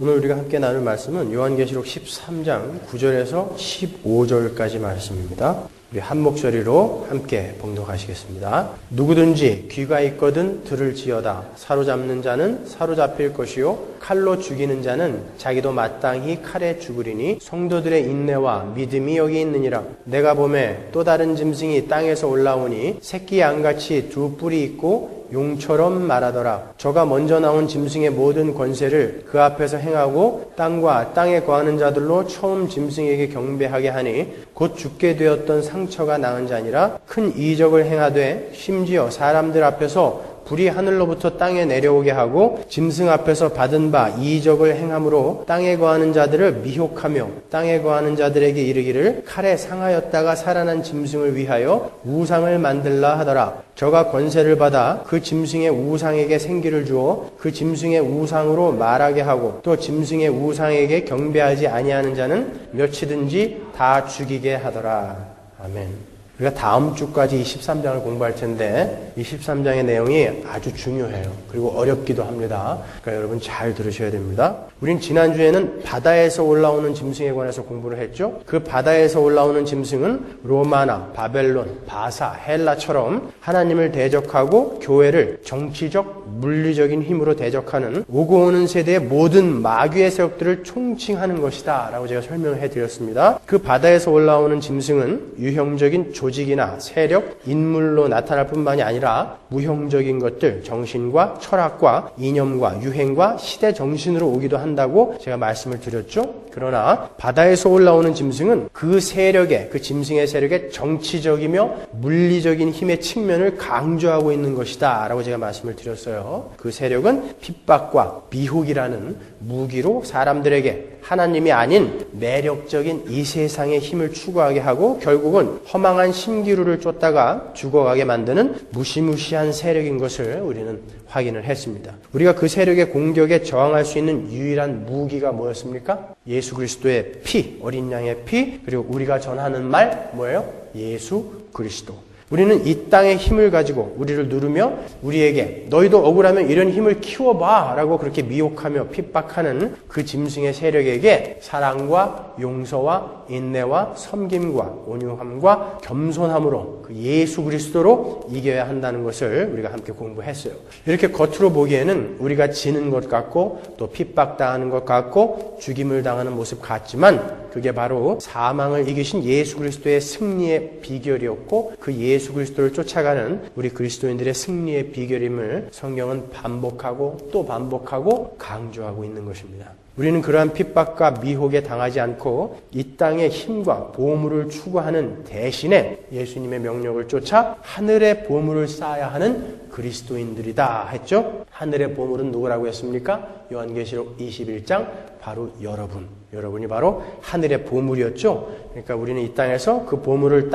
오늘 우리가 함께 나눌 말씀은 요한계시록 13장 9절에서 15절까지 말씀입니다. 우리 한 목소리로 함께 봉독하시겠습니다. 누구든지 귀가 있거든 들을지어다. 사로잡는 자는 사로잡힐 것이요 칼로 죽이는 자는 자기도 마땅히 칼에 죽으리니 성도들의 인내와 믿음이 여기 있느니라. 내가 보매 또 다른 짐승이 땅에서 올라오니 새끼 양같이 두 뿔이 있고 용처럼 말하더라. 저가 먼저 나온 짐승의 모든 권세를 그 앞에서 행하고 땅과 땅에 거하는 자들로 처음 짐승에게 경배하게 하니 곧 죽게 되었던 상처가 나은 자니라. 큰 이적을 행하되 심지어 사람들 앞에서 불이 하늘로부터 땅에 내려오게 하고 짐승 앞에서 받은 바 이적을 행함으로 땅에 거하는 자들을 미혹하며 땅에 거하는 자들에게 이르기를 칼에 상하였다가 살아난 짐승을 위하여 우상을 만들라 하더라. 저가 권세를 받아 그 짐승의 우상에게 생기를 주어 그 짐승의 우상으로 말하게 하고 또 짐승의 우상에게 경배하지 아니하는 자는 몇이든지 다 죽이게 하더라. 아멘. 우리가 다음 주까지 이 13장을 공부할 텐데 이 13장의 내용이 아주 중요해요. 그리고 어렵기도 합니다. 그러니까 여러분 잘 들으셔야 됩니다. 우린 지난주에는 바다에서 올라오는 짐승에 관해서 공부를 했죠. 그 바다에서 올라오는 짐승은 로마나 바벨론, 바사, 헬라처럼 하나님을 대적하고 교회를 정치적, 물리적인 힘으로 대적하는 오고 오는 세대의 모든 마귀의 세력들을 총칭하는 것이다 라고 제가 설명을 해드렸습니다. 그 바다에서 올라오는 짐승은 유형적인 조직이나 세력, 인물로 나타날 뿐만이 아니라 무형적인 것들, 정신과 철학과 이념과 유행과 시대 정신으로 오기도 한다고 제가 말씀을 드렸죠. 그러나 바다에서 올라오는 짐승은 그 세력의, 그 짐승의 세력의 정치적이며 물리적인 힘의 측면을 강조하고 있는 것이다 라고 제가 말씀을 드렸어요. 그 세력은 핍박과 미혹이라는 무기로 사람들에게 하나님이 아닌 매력적인 이 세상의 힘을 추구하게 하고 결국은 허망한 신기루를 쫓다가 죽어가게 만드는 무시무시한 세력인 것을 우리는 확인을 했습니다. 우리가 그 세력의 공격에 저항할 수 있는 유일한 무기가 뭐였습니까? 예수 그리스도의 피, 어린 양의 피, 그리고 우리가 전하는 말 뭐예요? 예수 그리스도. 우리는 이 땅의 힘을 가지고 우리를 누르며 우리에게 너희도 억울하면 이런 힘을 키워봐 라고 그렇게 미혹하며 핍박하는 그 짐승의 세력에게 사랑과 용서와 인내와 섬김과 온유함과 겸손함으로 그 예수 그리스도로 이겨야 한다는 것을 우리가 함께 공부했어요. 이렇게 겉으로 보기에는 우리가 지는 것 같고 또 핍박당하는 것 같고 죽임을 당하는 모습 같지만 그게 바로 사망을 이기신 예수 그리스도의 승리의 비결이었고 그 예수 그리스도를 쫓아가는 우리 그리스도인들의 승리의 비결임을 성경은 반복하고 또 반복하고 강조하고 있는 것입니다. 우리는 그러한 핍박과 미혹에 당하지 않고 이 땅의 힘과 보물을 추구하는 대신에 예수님의 명령을 쫓아 하늘의 보물을 쌓아야 하는 그리스도인들이다 했죠. 하늘의 보물은 누구라고 했습니까? 요한계시록 21장 바로 여러분이 바로 하늘의 보물이었죠. 그러니까 우리는 이 땅에서 그 보물을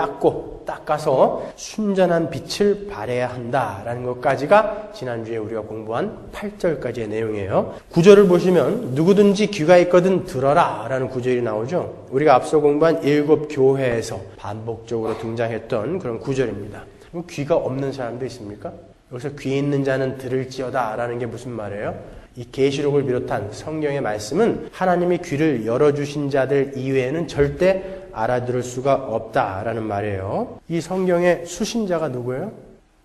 닦아서 순전한 빛을 발해야 한다라는 것까지가 지난주에 우리가 공부한 8절까지의 내용이에요. 9절을 보시면 누구든지 귀가 있거든 들어라 라는 구절이 나오죠. 우리가 앞서 공부한 7 교회에서 반복적으로 등장했던 그런 구절입니다. 귀가 없는 사람도 있습니까? 여기서 귀 있는 자는 들을지어다 라는 게 무슨 말이에요? 이 계시록을 비롯한 성경의 말씀은 하나님이 귀를 열어주신 자들 이외에는 절대 알아들을 수가 없다라는 말이에요. 이 성경의 수신자가 누구예요?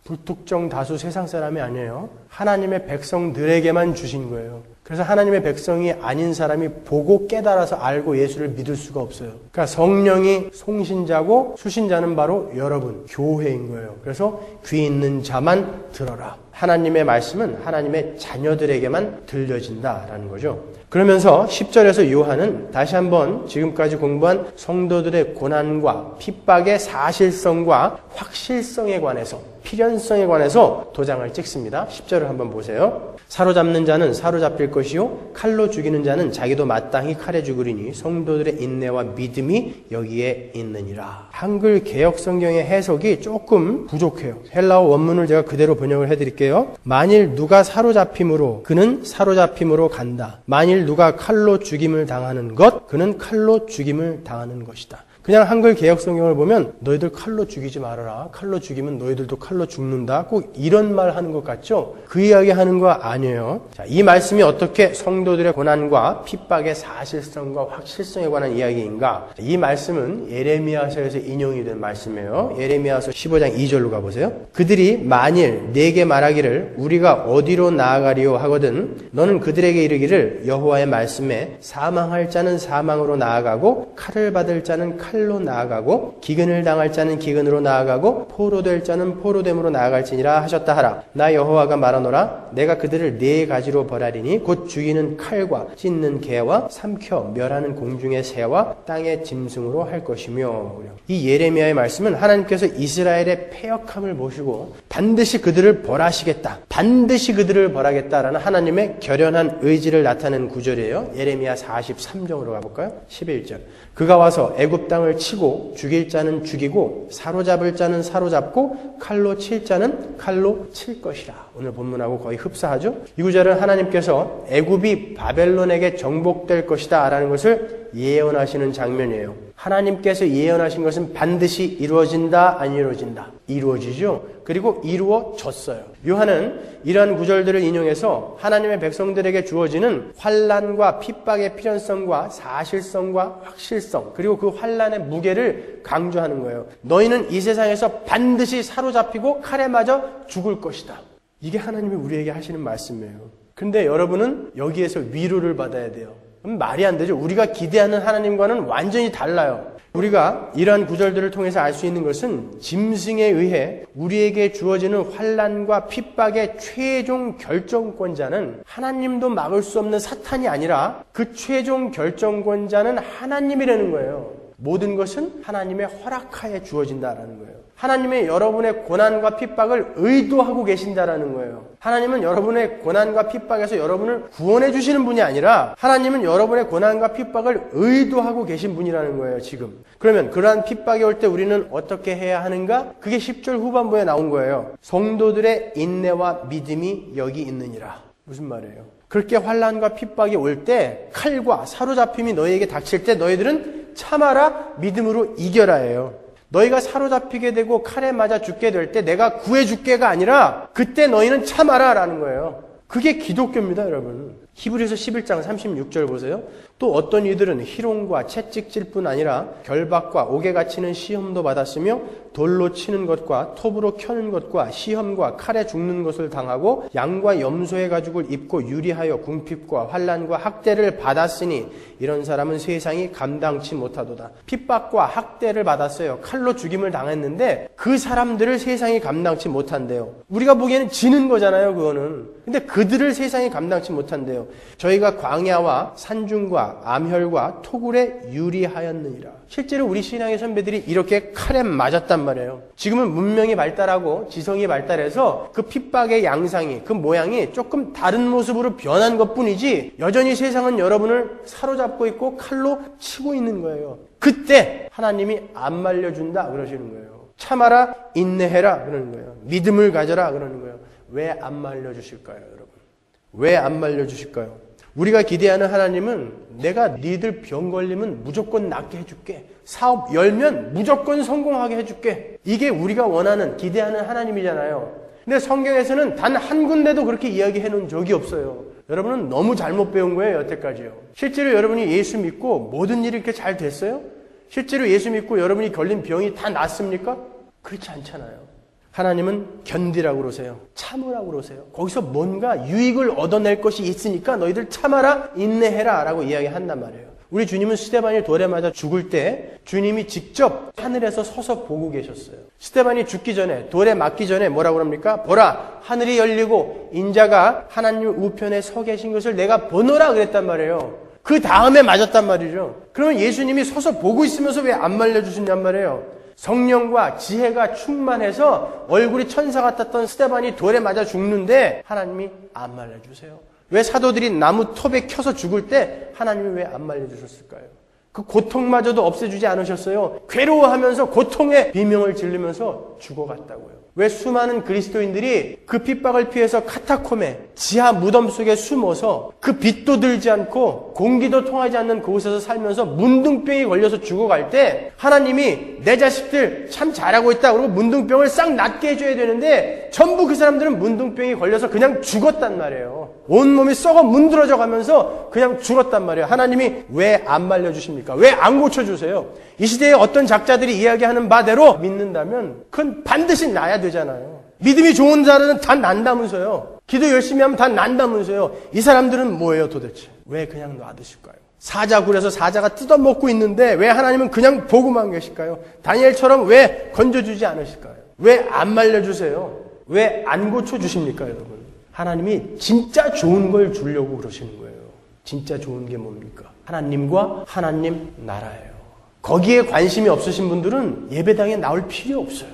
불특정 다수 세상 사람이 아니에요. 하나님의 백성들에게만 주신 거예요. 그래서 하나님의 백성이 아닌 사람이 보고 깨달아서 알고 예수를 믿을 수가 없어요. 그러니까 성령이 송신자고 수신자는 바로 여러분, 교회인 거예요. 그래서 귀 있는 자만 들어라. 하나님의 말씀은 하나님의 자녀들에게만 들려진다라는 거죠. 그러면서 10절에서 요한은 다시 한번 지금까지 공부한 성도들의 고난과 핍박의 사실성과 확실성에 관해서 필연성에 관해서 도장을 찍습니다. 10절을 한번 보세요. 사로잡는 자는 사로잡힐 것이요 칼로 죽이는 자는 자기도 마땅히 칼에 죽으리니 성도들의 인내와 믿음이 여기에 있느니라. 한글 개역 성경의 해석이 조금 부족해요. 헬라어 원문을 제가 그대로 번역을 해드릴게요. 만일 누가 사로잡힘으로 그는 사로잡힘으로 간다. 만일 누가 칼로 죽임을 당하는 것 그는 칼로 죽임을 당하는 것이다. 그냥 한글 개역 성경을 보면 너희들 칼로 죽이지 말아라. 칼로 죽이면 너희들도 칼로 죽는다. 꼭 이런 말 하는 것 같죠? 그 이야기 하는 거 아니에요. 자, 이 말씀이 어떻게 성도들의 고난과 핍박의 사실성과 확실성에 관한 이야기인가? 이 말씀은 예레미야서에서 인용이 된 말씀이에요. 예레미야서 15장 2절로 가보세요. 그들이 만일 내게 말하기를 우리가 어디로 나아가리요 하거든 너는 그들에게 이르기를 여호와의 말씀에 사망할 자는 사망으로 나아가고 칼을 받을 자는 칼로 나아가고 기근을 당할 자는 기근으로 나아가고 포로될 자는 포로됨으로 나아갈지니라 하셨다 하라. 나 여호와가 말하노라. 내가 그들을 네 가지로 벌하리니 곧 죽이는 칼과 찢는 개와 삼켜 멸하는 공중의 새와 땅의 짐승으로 할 것이며. 이 예레미야의 말씀은 하나님께서 이스라엘의 패역함을 보시고 반드시 그들을 벌하시겠다. 반드시 그들을 벌하겠다라는 하나님의 결연한 의지를 나타내는 구절이에요. 예레미야 43장으로 가볼까요? 11절. 그가 와서 애굽 땅을 치고 죽일 자는 죽이고 사로잡을 자는 사로잡고 칼로 칠 자는 칼로 칠 것이라. 오늘 본문하고 거의 흡사하죠? 이 구절은 하나님께서 애굽이 바벨론에게 정복될 것이다 라는 것을 예언하시는 장면이에요. 하나님께서 예언하신 것은 반드시 이루어진다, 안 이루어진다? 이루어지죠? 그리고 이루어졌어요. 요한은 이러한 구절들을 인용해서 하나님의 백성들에게 주어지는 환난과 핍박의 필연성과 사실성과 확실성 그리고 그 환난의 무게를 강조하는 거예요. 너희는 이 세상에서 반드시 사로잡히고 칼에 맞아 죽을 것이다. 이게 하나님이 우리에게 하시는 말씀이에요. 근데 여러분은 여기에서 위로를 받아야 돼요. 말이 안 되죠. 우리가 기대하는 하나님과는 완전히 달라요. 우리가 이러한 구절들을 통해서 알 수 있는 것은 짐승에 의해 우리에게 주어지는 환난과 핍박의 최종 결정권자는 하나님도 막을 수 없는 사탄이 아니라 그 최종 결정권자는 하나님이라는 거예요. 모든 것은 하나님의 허락하에 주어진다라는 거예요. 하나님의 여러분의 고난과 핍박을 의도하고 계신다라는 거예요. 하나님은 여러분의 고난과 핍박에서 여러분을 구원해 주시는 분이 아니라 하나님은 여러분의 고난과 핍박을 의도하고 계신 분이라는 거예요, 지금. 그러면 그러한 핍박이 올 때 우리는 어떻게 해야 하는가? 그게 10절 후반부에 나온 거예요. 성도들의 인내와 믿음이 여기 있느니라. 무슨 말이에요? 그렇게 환난과 핍박이 올 때 칼과 사로잡힘이 너희에게 닥칠 때 너희들은 참아라, 믿음으로 이겨라예요. 너희가 사로잡히게 되고 칼에 맞아 죽게 될 때 내가 구해줄게가 아니라 그때 너희는 참아라 라는 거예요. 그게 기독교입니다, 여러분. 히브리서 11장 36절 보세요. 또 어떤 이들은 희롱과 채찍질 뿐 아니라 결박과 옥에 갇히는 시험도 받았으며 돌로 치는 것과 톱으로 켜는 것과 시험과 칼에 죽는 것을 당하고 양과 염소의 가죽을 입고 유리하여 궁핍과 환난과 학대를 받았으니 이런 사람은 세상이 감당치 못하도다. 핍박과 학대를 받았어요. 칼로 죽임을 당했는데 그 사람들을 세상이 감당치 못한대요. 우리가 보기에는 지는 거잖아요, 그거는. 근데 그들을 세상이 감당치 못한대요. 저희가 광야와 산중과 암혈과 토굴에 유리하였느니라. 실제로 우리 신앙의 선배들이 이렇게 칼에 맞았단 말이에요. 지금은 문명이 발달하고 지성이 발달해서 그 핍박의 양상이, 그 모양이 조금 다른 모습으로 변한 것뿐이지 여전히 세상은 여러분을 사로잡고 있고 칼로 치고 있는 거예요. 그때 하나님이 안 말려준다 그러시는 거예요. 참아라, 인내해라 그러는 거예요. 믿음을 가져라 그러는 거예요. 왜 안 말려주실까요, 여러분? 왜 안 말려주실까요? 우리가 기대하는 하나님은 내가 니들 병 걸리면 무조건 낫게 해줄게. 사업 열면 무조건 성공하게 해줄게. 이게 우리가 원하는, 기대하는 하나님이잖아요. 근데 성경에서는 단 한 군데도 그렇게 이야기해 놓은 적이 없어요. 여러분은 너무 잘못 배운 거예요, 여태까지요. 실제로 여러분이 예수 믿고 모든 일이 이렇게 잘 됐어요? 실제로 예수 믿고 여러분이 걸린 병이 다 낫습니까? 그렇지 않잖아요. 하나님은 견디라고 그러세요. 참으라고 그러세요. 거기서 뭔가 유익을 얻어낼 것이 있으니까 너희들 참아라, 인내해라 라고 이야기한단 말이에요. 우리 주님은 스데반이 돌에 맞아 죽을 때 주님이 직접 하늘에서 서서 보고 계셨어요. 스데반이 죽기 전에, 돌에 맞기 전에 뭐라고 합니까? 보라, 하늘이 열리고 인자가 하나님 우편에 서 계신 것을 내가 보노라 그랬단 말이에요. 그 다음에 맞았단 말이죠. 그러면 예수님이 서서 보고 있으면서 왜 안 말려주셨냔 말이에요. 성령과 지혜가 충만해서 얼굴이 천사 같았던 스데반이 돌에 맞아 죽는데 하나님이 안 말려주세요. 왜 사도들이 나무 톱에 켜서 죽을 때 하나님이 왜 안 말려주셨을까요? 그 고통마저도 없애주지 않으셨어요. 괴로워하면서 고통의 비명을 지르면서 죽어갔다고요. 왜 수많은 그리스도인들이 그 핍박을 피해서 카타콤에 지하 무덤 속에 숨어서 그 빛도 들지 않고 공기도 통하지 않는 그곳에서 살면서 문둥병이 걸려서 죽어갈 때 하나님이 내 자식들 참 잘하고 있다 그러고 문둥병을 싹 낫게 해줘야 되는데 전부 그 사람들은 문둥병이 걸려서 그냥 죽었단 말이에요. 온몸이 썩어 문드러져 가면서 그냥 죽었단 말이에요. 하나님이 왜 안 말려주십니까? 왜 안 고쳐주세요? 이 시대에 어떤 작자들이 이야기하는 바대로 믿는다면 그건 반드시 나야 되잖아요. 믿음이 좋은 자들은 다 난다면서요. 기도 열심히 하면 다 난다면서요. 이 사람들은 뭐예요 도대체? 왜 그냥 놔두실까요? 사자굴에서 사자가 뜯어먹고 있는데 왜 하나님은 그냥 보고만 계실까요? 다니엘처럼 왜 건져주지 않으실까요? 왜 안 말려주세요? 왜 안 고쳐주십니까 여러분? 하나님이 진짜 좋은 걸 주려고 그러시는 거예요. 진짜 좋은 게 뭡니까? 하나님과 하나님 나라예요. 거기에 관심이 없으신 분들은 예배당에 나올 필요 없어요.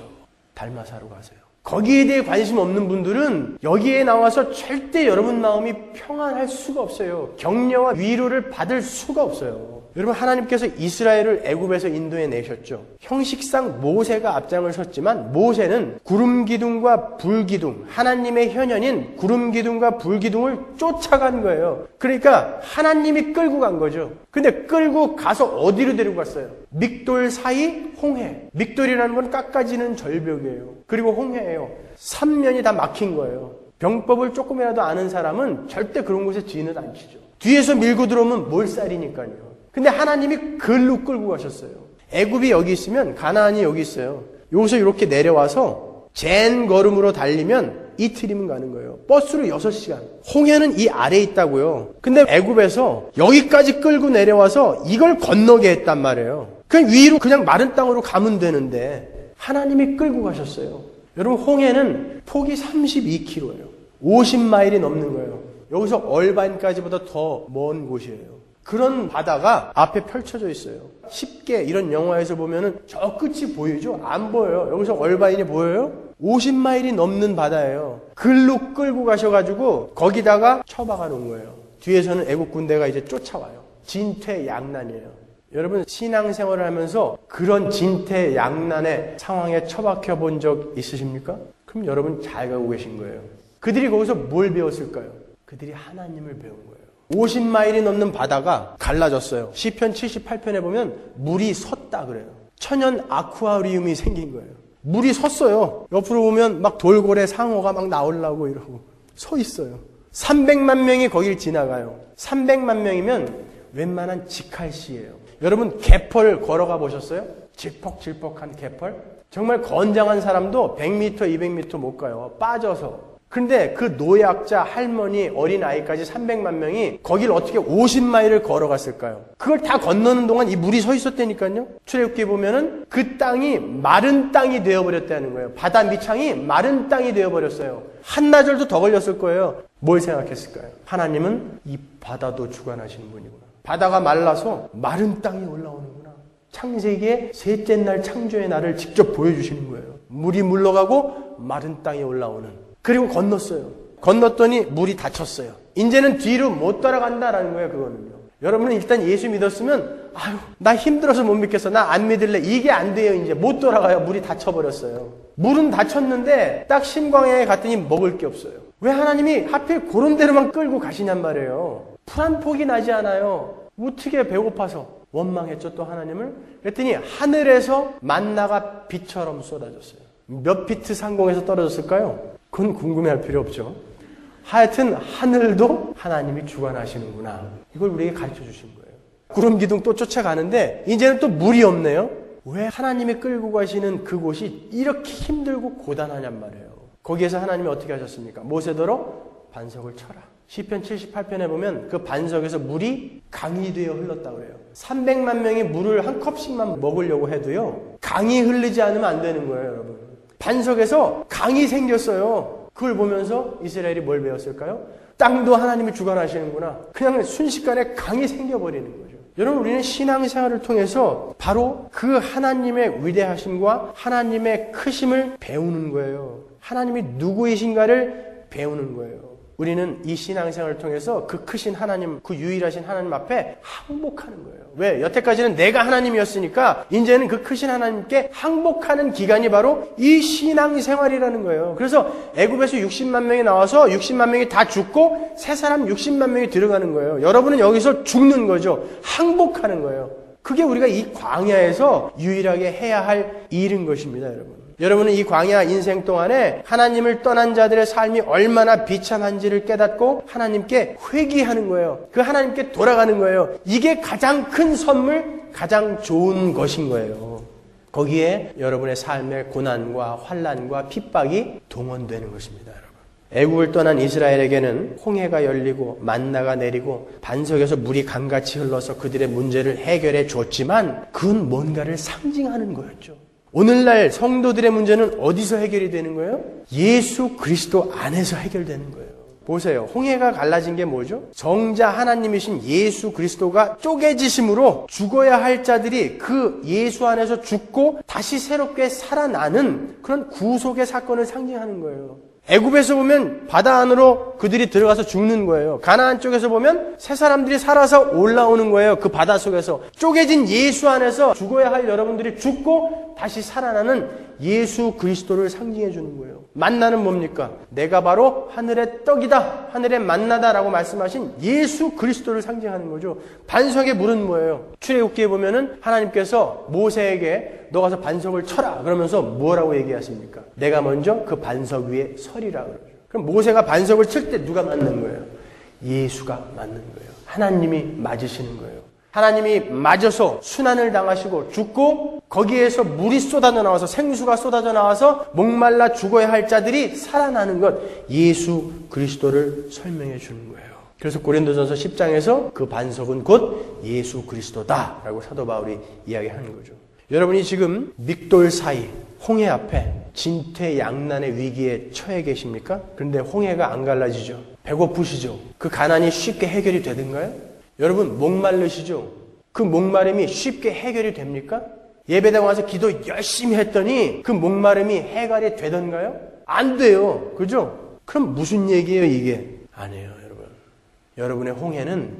달마사로 가세요. 거기에 대해 관심 없는 분들은 여기에 나와서 절대 여러분 마음이 평안할 수가 없어요. 격려와 위로를 받을 수가 없어요. 여러분 하나님께서 이스라엘을 애굽에서 인도해 내셨죠. 형식상 모세가 앞장을 섰지만 모세는 구름기둥과 불기둥, 하나님의 현현인 구름기둥과 불기둥을 쫓아간 거예요. 그러니까 하나님이 끌고 간 거죠. 근데 끌고 가서 어디로 데리고 갔어요? 믹돌 사이 홍해. 믹돌이라는 건 깎아지는 절벽이에요. 그리고 홍해예요. 3면이 다 막힌 거예요. 병법을 조금이라도 아는 사람은 절대 그런 곳에 진을 안 치죠. 뒤에서 밀고 들어오면 몰살이니까요. 근데 하나님이 글로 끌고 가셨어요. 애굽이 여기 있으면 가나안이 여기 있어요. 여기서 이렇게 내려와서 젠 걸음으로 달리면 이틀이면 가는 거예요. 버스로 6시간. 홍해는 이 아래에 있다고요. 근데 애굽에서 여기까지 끌고 내려와서 이걸 건너게 했단 말이에요. 그냥 위로 그냥 마른 땅으로 가면 되는데 하나님이 끌고 가셨어요. 여러분 홍해는 폭이 32km예요. 50마일이 넘는 거예요. 여기서 얼반까지보다 더 먼 곳이에요. 그런 바다가 앞에 펼쳐져 있어요. 쉽게 이런 영화에서 보면은 저 끝이 보이죠? 안 보여요. 여기서 얼바인이 보여요? 50마일이 넘는 바다예요. 글로 끌고 가셔가지고 거기다가 처박아 놓은 거예요. 뒤에서는 애국 군대가 이제 쫓아와요. 진퇴양난이에요. 여러분 신앙생활을 하면서 그런 진퇴양난의 상황에 처박혀 본 적 있으십니까? 그럼 여러분 잘 가고 계신 거예요. 그들이 거기서 뭘 배웠을까요? 그들이 하나님을 배운 거예요. 50마일이 넘는 바다가 갈라졌어요. 시편 78편에 보면 물이 섰다 그래요. 천연 아쿠아리움이 생긴 거예요. 물이 섰어요. 옆으로 보면 막 돌고래 상어가 막 나오려고 이러고 서 있어요. 300만 명이 거길 지나가요. 300만 명이면 웬만한 직할시예요. 여러분 개펄 걸어가 보셨어요? 질퍽질퍽한 개펄? 정말 건장한 사람도 100m, 200m 못 가요. 빠져서. 근데 그 노약자, 할머니, 어린아이까지 300만 명이 거길 어떻게 50마일을 걸어갔을까요? 그걸 다 건너는 동안 이 물이 서 있었다니까요. 출애굽기에 보면은 그 땅이 마른 땅이 되어버렸다는 거예요. 바다 밑창이 마른 땅이 되어버렸어요. 한나절도 더 걸렸을 거예요. 뭘 생각했을까요? 하나님은 이 바다도 주관하시는 분이구나. 바다가 말라서 마른 땅이 올라오는구나. 창세기의 셋째 날 창조의 날을 직접 보여주시는 거예요. 물이 물러가고 마른 땅이 올라오는. 그리고 건넜어요. 건넜더니 물이 닫혔어요. 이제는 뒤로 못 따라간다라는 거예요, 그거는요. 여러분은 일단 예수 믿었으면, 아유, 나 힘들어서 못 믿겠어. 나 안 믿을래. 이게 안 돼요, 이제. 못 돌아가요. 물이 닫혀버렸어요. 물은 닫혔는데, 딱 신광야에 갔더니 먹을 게 없어요. 왜 하나님이 하필 그런 데로만 끌고 가시냔 말이에요. 풀 한 폭이 나지 않아요. 어떻게 배고파서 원망했죠, 또 하나님을? 그랬더니 하늘에서 만나가 비처럼 쏟아졌어요. 몇 피트 상공에서 떨어졌을까요? 그건 궁금해할 필요 없죠. 하여튼 하늘도 하나님이 주관하시는구나. 이걸 우리에게 가르쳐 주신 거예요. 구름 기둥 또 쫓아가는데 이제는 또 물이 없네요. 왜 하나님이 끌고 가시는 그곳이 이렇게 힘들고 고단하냔 말이에요. 거기에서 하나님이 어떻게 하셨습니까? 모세더러 반석을 쳐라. 시편 78편에 보면 그 반석에서 물이 강이 되어 흘렀다고 그래요. 300만 명이 물을 한 컵씩만 먹으려고 해도요. 강이 흐르지 않으면 안 되는 거예요, 여러분. 반석에서 강이 생겼어요. 그걸 보면서 이스라엘이 뭘 배웠을까요? 땅도 하나님이 주관하시는구나. 그냥 순식간에 강이 생겨버리는 거죠. 여러분 우리는 신앙생활을 통해서 바로 그 하나님의 위대하심과 하나님의 크심을 배우는 거예요. 하나님이 누구이신가를 배우는 거예요. 우리는 이 신앙생활을 통해서 그 크신 하나님, 그 유일하신 하나님 앞에 항복하는 거예요. 왜? 여태까지는 내가 하나님이었으니까 이제는 그 크신 하나님께 항복하는 기간이 바로 이 신앙생활이라는 거예요. 그래서 애굽에서 60만 명이 나와서 60만 명이 다 죽고 새 사람 60만 명이 들어가는 거예요. 여러분은 여기서 죽는 거죠. 항복하는 거예요. 그게 우리가 이 광야에서 유일하게 해야 할 일인 것입니다, 여러분. 여러분은 이 광야 인생 동안에 하나님을 떠난 자들의 삶이 얼마나 비참한지를 깨닫고 하나님께 회개하는 거예요. 그 하나님께 돌아가는 거예요. 이게 가장 큰 선물, 가장 좋은 것인 거예요. 거기에 여러분의 삶의 고난과 환난과 핍박이 동원되는 것입니다, 여러분. 애국을 떠난 이스라엘에게는 홍해가 열리고 만나가 내리고 반석에서 물이 강같이 흘러서 그들의 문제를 해결해 줬지만 그건 뭔가를 상징하는 거였죠. 오늘날 성도들의 문제는 어디서 해결이 되는 거예요? 예수 그리스도 안에서 해결되는 거예요. 보세요. 홍해가 갈라진 게 뭐죠? 정자 하나님이신 예수 그리스도가 쪼개지심으로 죽어야 할 자들이 그 예수 안에서 죽고 다시 새롭게 살아나는 그런 구속의 사건을 상징하는 거예요. 애굽에서 보면 바다 안으로 그들이 들어가서 죽는 거예요. 가나안 쪽에서 보면 새 사람들이 살아서 올라오는 거예요. 그 바다 속에서 쪼개진 예수 안에서 죽어야 할 여러분들이 죽고 다시 살아나는 예수 그리스도를 상징해 주는 거예요. 만나는 뭡니까? 내가 바로 하늘의 떡이다, 하늘의 만나다라고 말씀하신 예수 그리스도를 상징하는 거죠. 반석의 물은 뭐예요? 출애굽기에 보면은 하나님께서 모세에게 너 가서 반석을 쳐라 그러면서 뭐라고 얘기하십니까? 내가 먼저 그 반석 위에 서리라 그러죠. 그럼 모세가 반석을 칠 때 누가 맞는 거예요? 예수가 맞는 거예요. 하나님이 맞으시는 거예요. 하나님이 맞아서 순환을 당하시고 죽고 거기에서 물이 쏟아져 나와서 생수가 쏟아져 나와서 목말라 죽어야 할 자들이 살아나는 것, 예수 그리스도를 설명해 주는 거예요. 그래서 고린도전서 10장에서 그 반석은 곧 예수 그리스도다라고 사도 바울이 이야기하는 거죠. 여러분이 지금 믹돌 사이 홍해 앞에 진퇴양난의 위기에 처해 계십니까? 그런데 홍해가 안 갈라지죠. 배고프시죠? 그 가난이 쉽게 해결이 되던가요? 여러분 목마르시죠? 그 목마름이 쉽게 해결이 됩니까? 예배당 와서 기도 열심히 했더니 그 목마름이 해결이 되던가요? 안 돼요. 그죠? 그럼 무슨 얘기예요 이게? 아니에요, 여러분. 여러분의 홍해는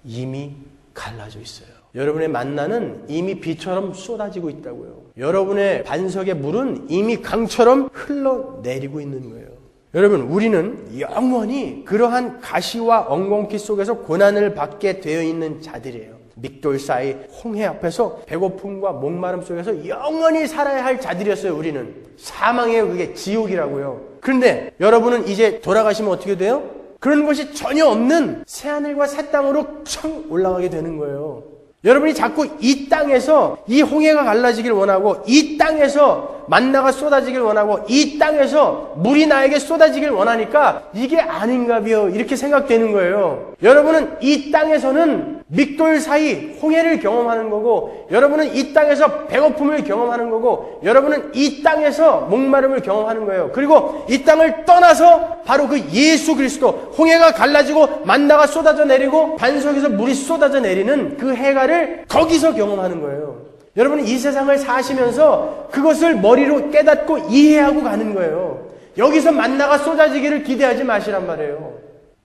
이미 갈라져 있어요. 여러분의 만나는 이미 비처럼 쏟아지고 있다고요. 여러분의 반석의 물은 이미 강처럼 흘러내리고 있는 거예요. 여러분, 우리는 영원히 그러한 가시와 엉겅퀴 속에서 고난을 받게 되어 있는 자들이에요. 믹돌 사이 홍해 앞에서 배고픔과 목마름 속에서 영원히 살아야 할 자들이었어요. 우리는 사망이에요. 그게 지옥이라고요. 그런데 여러분은 이제 돌아가시면 어떻게 돼요? 그런 것이 전혀 없는 새하늘과 새 땅으로 청 올라가게 되는 거예요. 여러분이 자꾸 이 땅에서 이 홍해가 갈라지길 원하고 이 땅에서 만나가 쏟아지길 원하고 이 땅에서 물이 나에게 쏟아지길 원하니까 이게 아닌가비요 이렇게 생각되는 거예요. 여러분은 이 땅에서는 믹돌 사이 홍해를 경험하는 거고 여러분은 이 땅에서 배고픔을 경험하는 거고 여러분은 이 땅에서 목마름을 경험하는 거예요. 그리고 이 땅을 떠나서 바로 그 예수 그리스도 홍해가 갈라지고 만나가 쏟아져 내리고 반석에서 물이 쏟아져 내리는 그 해가를 거기서 경험하는 거예요. 여러분은 이 세상을 사시면서 그것을 머리로 깨닫고 이해하고 가는 거예요. 여기서 만나가 쏟아지기를 기대하지 마시란 말이에요.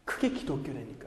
그게 기독교라니까요.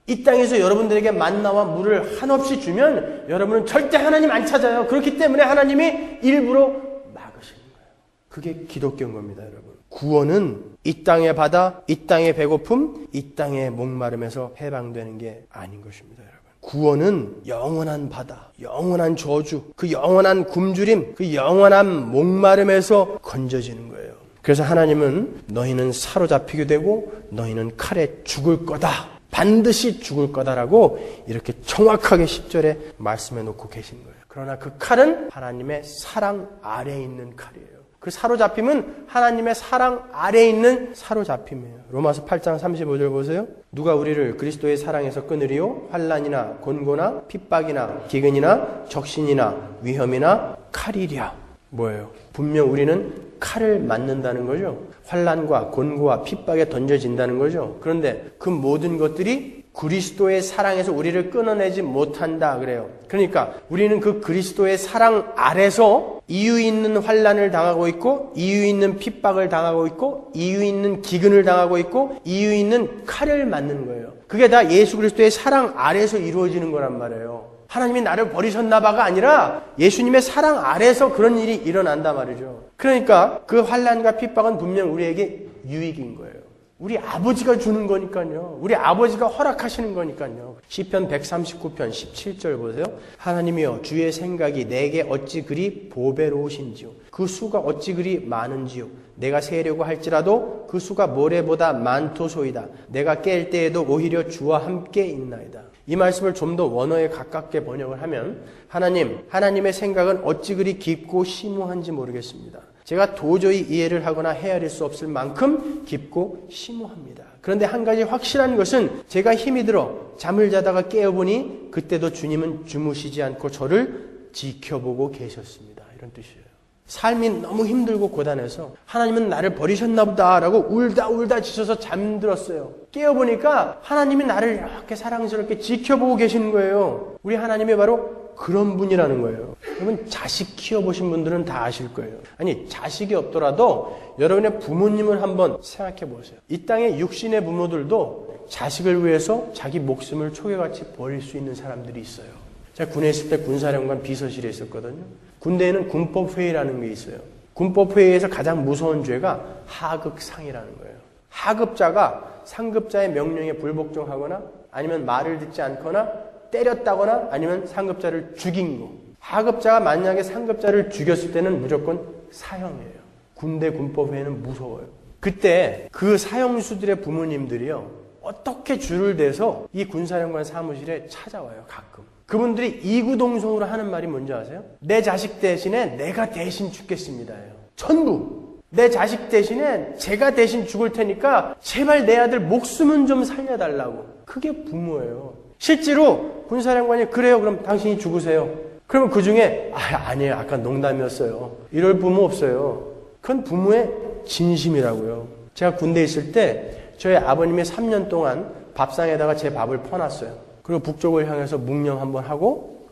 이 땅에서 여러분들에게 만나와 물을 한없이 주면 여러분은 절대 하나님 안 찾아요. 그렇기 때문에 하나님이 일부러 막으시는 거예요. 그게 기독교인 겁니다, 여러분. 구원은 이 땅의 바다, 이 땅의 배고픔, 이 땅의 목마름에서 해방되는 게 아닌 것입니다, 여러분. 구원은 영원한 바다, 영원한 저주, 그 영원한 굶주림, 그 영원한 목마름에서 건져지는 거예요. 그래서 하나님은 너희는 사로잡히게 되고 너희는 칼에 죽을 거다. 반드시 죽을 거다라고 이렇게 정확하게 10절에 말씀해 놓고 계신 거예요. 그러나 그 칼은 하나님의 사랑 아래에 있는 칼이에요. 그 사로잡힘은 하나님의 사랑 아래에 있는 사로잡힘이에요. 로마서 8장 35절 보세요. 누가 우리를 그리스도의 사랑에서 끊으리요? 환난이나 곤고나 핍박이나 기근이나 적신이나 위험이나 칼이랴. 뭐예요? 분명 우리는 칼을 맞는다는 거죠. 환난과 곤고와 핍박에 던져진다는 거죠. 그런데 그 모든 것들이 그리스도의 사랑에서 우리를 끊어내지 못한다 그래요. 그러니까 우리는 그 그리스도의 사랑 아래서 이유 있는 환난을 당하고 있고, 이유 있는 핍박을 당하고 있고, 이유 있는 기근을 당하고 있고, 이유 있는 칼을 맞는 거예요. 그게 다 예수 그리스도의 사랑 아래서 이루어지는 거란 말이에요. 하나님이 나를 버리셨나 봐가 아니라 예수님의 사랑 아래서 그런 일이 일어난단 말이죠. 그러니까 그 환난과 핍박은 분명 우리에게 유익인 거예요. 우리 아버지가 주는 거니까요. 우리 아버지가 허락하시는 거니까요. 시편 139편 17절 보세요. 하나님이여 주의 생각이 내게 어찌 그리 보배로우신지요. 그 수가 어찌 그리 많은지요. 내가 세려고 할지라도 그 수가 모래보다 많도소이다. 내가 깰 때에도 오히려 주와 함께 있나이다. 이 말씀을 좀 더 원어에 가깝게 번역을 하면 하나님의 생각은 어찌 그리 깊고 심오한지 모르겠습니다. 제가 도저히 이해를 하거나 헤아릴 수 없을 만큼 깊고 심오합니다. 그런데 한 가지 확실한 것은 제가 힘이 들어 잠을 자다가 깨어보니 그때도 주님은 주무시지 않고 저를 지켜보고 계셨습니다. 이런 뜻이에요. 삶이 너무 힘들고 고단해서 하나님은 나를 버리셨나 보다라고 울다 지쳐서 잠들었어요. 깨어보니까 하나님이 나를 이렇게 사랑스럽게 지켜보고 계시는 거예요. 우리 하나님이 바로 그런 분이라는 거예요. 여러분 자식 키워보신 분들은 다 아실 거예요. 아니 자식이 없더라도 여러분의 부모님을 한번 생각해 보세요. 이 땅의 육신의 부모들도 자식을 위해서 자기 목숨을 초계같이 버릴 수 있는 사람들이 있어요. 제가 군에 있을 때 군사령관 비서실에 있었거든요. 군대에는 군법회의라는 게 있어요. 군법회의에서 가장 무서운 죄가 하극상이라는 거예요. 하급자가 상급자의 명령에 불복종하거나 아니면 말을 듣지 않거나 때렸다거나 아니면 상급자를 죽인 거. 하급자가 만약에 상급자를 죽였을 때는 무조건 사형이에요. 군대 군법회의는 무서워요. 그때 그 사형수들의 부모님들이요. 어떻게 줄을 대서 이 군사령관 사무실에 찾아와요. 가끔. 그분들이 이구동성으로 하는 말이 뭔지 아세요? 내 자식 대신에 내가 대신 죽겠습니다예요. 전부. 내 자식 대신에 제가 대신 죽을 테니까 제발 내 아들 목숨은 좀 살려달라고. 그게 부모예요. 실제로 군사령관이 그래요. 그럼 당신이 죽으세요. 그러면 그 중에 아니에요. 아까 농담이었어요. 이럴 부모 없어요. 그건 부모의 진심이라고요. 제가 군대에 있을 때 저희 아버님이 3년 동안 밥상에다가 제 밥을 퍼놨어요. 그리고 북쪽을 향해서 묵념 한번 하고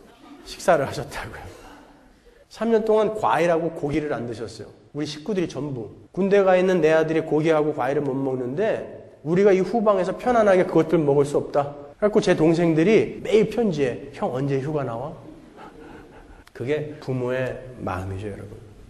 식사를 하셨다고요. 3년 동안 과일하고 고기를 안 드셨어요. 우리 식구들이 전부. 군대 가 있는 내 아들이 고기하고 과일을 못 먹는데 우리가 이 후방에서 편안하게 그것들 먹을 수 없다. 그래서 제 동생들이 매일 편지에 형 언제 휴가 나와? 그게 부모의 마음이죠, 여러분.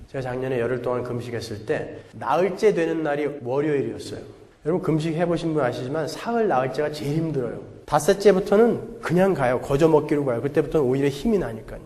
제가 작년에 열흘 동안 금식했을 때 나흘째 되는 날이 월요일이었어요. 여러분 금식 해보신 분 아시지만 사흘 나흘째가 제일 힘들어요. 닷새째부터는 그냥 가요. 거저 먹기로 가요. 그때부터는 오히려 힘이 나니까요.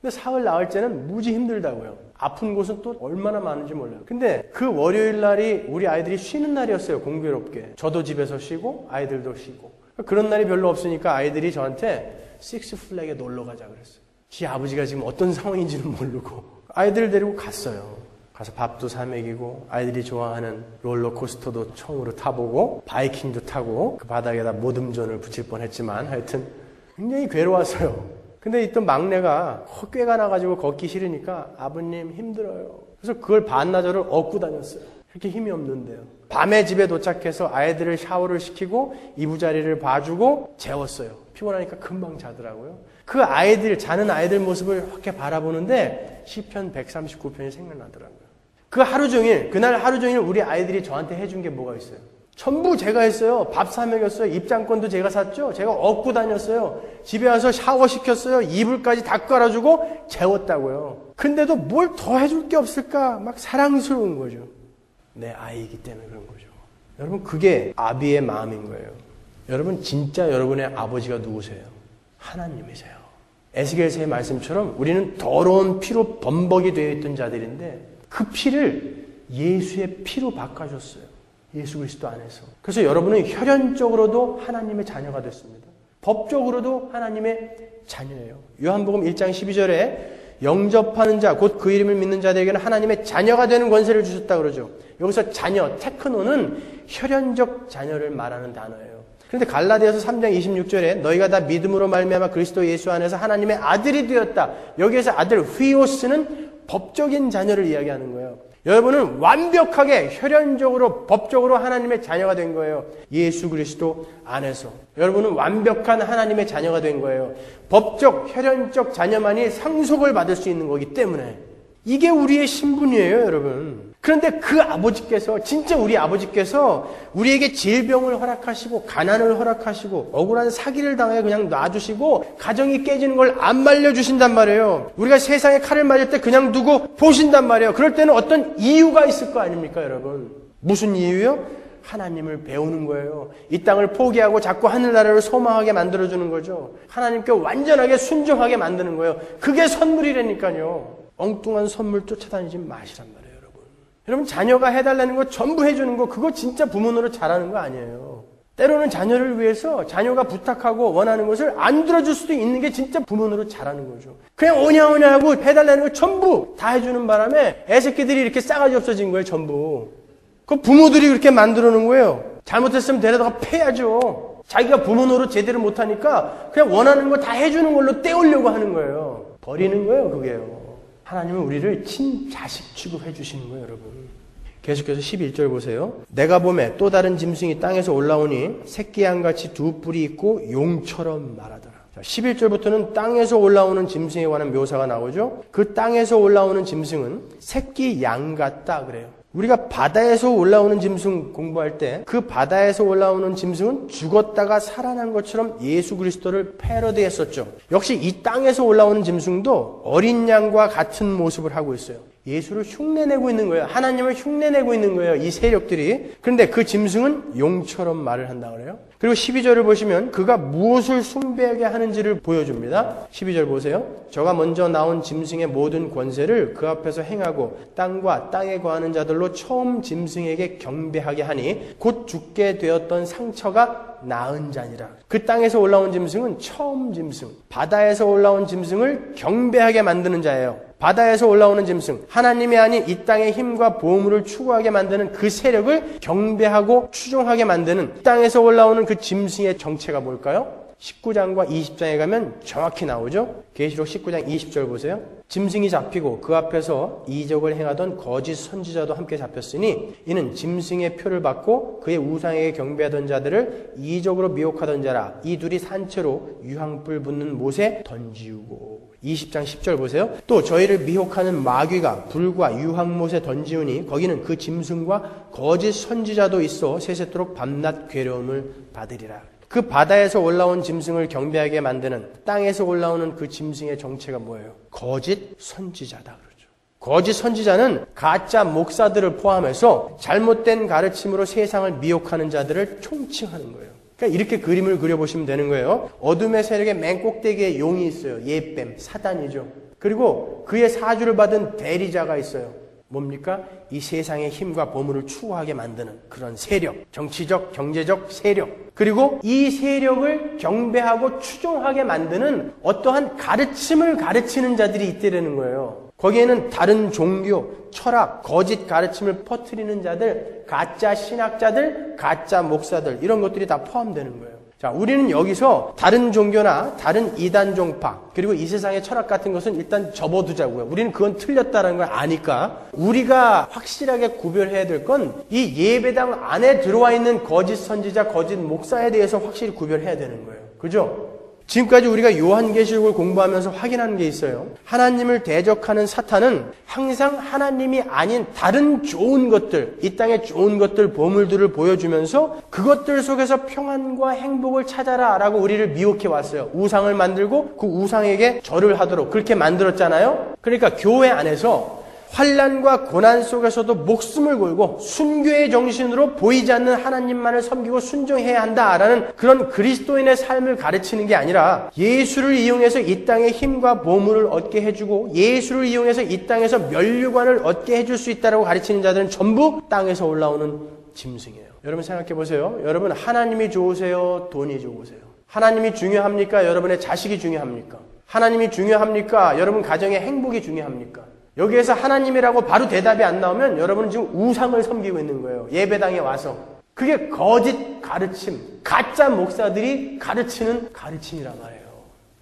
근데 사흘 나흘째는 무지 힘들다고요. 아픈 곳은 또 얼마나 많은지 몰라요. 근데 그 월요일 날이 우리 아이들이 쉬는 날이었어요. 공교롭게. 저도 집에서 쉬고 아이들도 쉬고. 그런 날이 별로 없으니까 아이들이 저한테 식스플래그에 놀러 가자 그랬어요. 지 아버지가 지금 어떤 상황인지는 모르고 아이들 데리고 갔어요. 가서 밥도 사 먹이고 아이들이 좋아하는 롤러코스터도 처음으로 타보고 바이킹도 타고 그 바닥에다 모듬전을 붙일 뻔했지만 하여튼 굉장히 괴로웠어요. 근데 있던 막내가 헛꾀가 나가지고 걷기 싫으니까 아버님 힘들어요. 그래서 그걸 반나절을 업고 다녔어요. 그렇게 힘이 없는데요. 밤에 집에 도착해서 아이들을 샤워를 시키고 이부자리를 봐주고 재웠어요. 피곤하니까 금방 자더라고요. 그 아이들, 자는 아이들 모습을 이렇게 바라보는데 시편 139편이 생각나더라고요. 그 하루 종일, 그날 하루 종일 우리 아이들이 저한테 해준 게 뭐가 있어요? 전부 제가 했어요. 밥 사 먹였어요. 입장권도 제가 샀죠. 제가 업고 다녔어요. 집에 와서 샤워시켰어요. 이불까지 다 깔아주고 재웠다고요. 근데도 뭘 더 해줄 게 없을까? 막 사랑스러운 거죠. 내 아이이기 때문에 그런 거죠. 여러분 그게 아비의 마음인 거예요. 여러분 진짜 여러분의 아버지가 누구세요? 하나님이세요. 에스겔서의 말씀처럼 우리는 더러운 피로 범벅이 되어 있던 자들인데 그 피를 예수의 피로 바꿔줬어요. 예수 그리스도 안에서. 그래서 여러분은 혈연적으로도 하나님의 자녀가 됐습니다. 법적으로도 하나님의 자녀예요. 요한복음 1장 12절에 영접하는 자, 곧 그 이름을 믿는 자들에게는 하나님의 자녀가 되는 권세를 주셨다 그러죠. 여기서 자녀, 테크노는 혈연적 자녀를 말하는 단어예요. 그런데 갈라디아서 3장 26절에 너희가 다 믿음으로 말미암아 그리스도 예수 안에서 하나님의 아들이 되었다. 여기에서 아들, 휘오스는 법적인 자녀를 이야기하는 거예요. 여러분은 완벽하게 혈연적으로 법적으로 하나님의 자녀가 된 거예요. 예수 그리스도 안에서. 여러분은 완벽한 하나님의 자녀가 된 거예요. 법적 혈연적 자녀만이 상속을 받을 수 있는 거기 때문에 이게 우리의 신분이에요, 여러분. 그런데 그 아버지께서, 진짜 우리 아버지께서 우리에게 질병을 허락하시고 가난을 허락하시고 억울한 사기를 당해 그냥 놔주시고 가정이 깨지는 걸 안 말려주신단 말이에요. 우리가 세상에 칼을 맞을 때 그냥 두고 보신단 말이에요. 그럴 때는 어떤 이유가 있을 거 아닙니까, 여러분? 무슨 이유요? 하나님을 배우는 거예요. 이 땅을 포기하고 자꾸 하늘나라를 소망하게 만들어주는 거죠. 하나님께 완전하게 순종하게 만드는 거예요. 그게 선물이라니까요. 엉뚱한 선물 쫓아다니지 마시란 말이에요, 여러분. 여러분, 자녀가 해달라는 거 전부 해주는 거, 그거 진짜 부모노릇 잘하는 거 아니에요. 때로는 자녀를 위해서 자녀가 부탁하고 원하는 것을 안 들어줄 수도 있는 게 진짜 부모노릇 잘하는 거죠. 그냥 오냐 하고 해달라는 거 전부 다 해주는 바람에 애새끼들이 이렇게 싸가지 없어진 거예요, 전부. 그 부모들이 그렇게 만들어 놓은 거예요. 잘못했으면 데려다가 패야죠. 자기가 부모 노릇 제대로 못하니까 그냥 원하는 거 다 해주는 걸로 때우려고 하는 거예요. 버리는 거예요, 그게요. 하나님은 우리를 친자식 취급해 주시는 거예요, 여러분. 계속해서 11절 보세요. 내가 보매 또 다른 짐승이 땅에서 올라오니 새끼 양같이 두 뿔이 있고 용처럼 말하더라. 11절부터는 땅에서 올라오는 짐승에 관한 묘사가 나오죠. 그 땅에서 올라오는 짐승은 새끼 양 같다 그래요. 우리가 바다에서 올라오는 짐승 공부할 때 그 바다에서 올라오는 짐승은 죽었다가 살아난 것처럼 예수 그리스도를 패러디했었죠. 역시 이 땅에서 올라오는 짐승도 어린 양과 같은 모습을 하고 있어요. 예수를 흉내내고 있는 거예요. 하나님을 흉내내고 있는 거예요, 이 세력들이. 그런데 그 짐승은 용처럼 말을 한다 그래요. 그리고 12절을 보시면 그가 무엇을 숭배하게 하는지를 보여줍니다. 12절 보세요. 저가 먼저 나온 짐승의 모든 권세를 그 앞에서 행하고 땅과 땅에 거하는 자들로 처음 짐승에게 경배하게 하니 곧 죽게 되었던 상처가 나은 자니라. 그 땅에서 올라온 짐승은 처음 짐승, 바다에서 올라온 짐승을 경배하게 만드는 자예요. 바다에서 올라오는 짐승, 하나님이 아닌 이 땅의 힘과 보물을 추구하게 만드는 그 세력을 경배하고 추종하게 만드는 땅에서 올라오는 그 짐승의 정체가 뭘까요? 19장과 20장에 가면 정확히 나오죠. 계시록 19장 20절 보세요. 짐승이 잡히고 그 앞에서 이적을 행하던 거짓 선지자도 함께 잡혔으니 이는 짐승의 표를 받고 그의 우상에게 경배하던 자들을 이적으로 미혹하던 자라. 이 둘이 산채로 유황불 붙는 못에 던지우고. 20장 10절 보세요. 또 저희를 미혹하는 마귀가 불과 유황못에 던지우니 거기는 그 짐승과 거짓 선지자도 있어 세세토록 밤낮 괴로움을 받으리라. 그 바다에서 올라온 짐승을 경배하게 만드는 땅에서 올라오는 그 짐승의 정체가 뭐예요? 거짓 선지자다 그러죠. 거짓 선지자는 가짜 목사들을 포함해서 잘못된 가르침으로 세상을 미혹하는 자들을 총칭하는 거예요. 그러니까 이렇게 그림을 그려보시면 되는 거예요. 어둠의 세력의 맨 꼭대기에 용이 있어요. 예뱀, 사단이죠. 그리고 그의 사주를 받은 대리자가 있어요. 뭡니까? 이 세상의 힘과 보물을 추구하게 만드는 그런 세력, 정치적, 경제적 세력. 그리고 이 세력을 경배하고 추종하게 만드는 어떠한 가르침을 가르치는 자들이 있다는 거예요. 거기에는 다른 종교, 철학, 거짓 가르침을 퍼뜨리는 자들, 가짜 신학자들, 가짜 목사들 이런 것들이 다 포함되는 거예요. 자, 우리는 여기서 다른 종교나 다른 이단 종파 그리고 이 세상의 철학 같은 것은 일단 접어두자고요. 우리는 그건 틀렸다는 걸 아니까 우리가 확실하게 구별해야 될 건 이 예배당 안에 들어와 있는 거짓 선지자, 거짓 목사에 대해서 확실히 구별해야 되는 거예요. 그죠? 지금까지 우리가 요한계시록을 공부하면서 확인하는 게 있어요. 하나님을 대적하는 사탄은 항상 하나님이 아닌 다른 좋은 것들, 이 땅의 좋은 것들, 보물들을 보여주면서 그것들 속에서 평안과 행복을 찾아라 라고 우리를 미혹해 왔어요. 우상을 만들고 그 우상에게 절을 하도록 그렇게 만들었잖아요. 그러니까 교회 안에서 환난과 고난 속에서도 목숨을 걸고 순교의 정신으로 보이지 않는 하나님만을 섬기고 순종해야 한다라는 그런 그리스도인의 삶을 가르치는 게 아니라 예수를 이용해서 이 땅의 힘과 보물을 얻게 해주고 예수를 이용해서 이 땅에서 면류관을 얻게 해줄 수 있다라고 가르치는 자들은 전부 땅에서 올라오는 짐승이에요. 여러분 생각해 보세요. 여러분 하나님이 좋으세요? 돈이 좋으세요? 하나님이 중요합니까? 여러분의 자식이 중요합니까? 하나님이 중요합니까? 여러분 가정의 행복이 중요합니까? 여기에서 하나님이라고 바로 대답이 안 나오면 여러분은 지금 우상을 섬기고 있는 거예요. 예배당에 와서. 그게 거짓 가르침, 가짜 목사들이 가르치는 가르침이란 말이에요.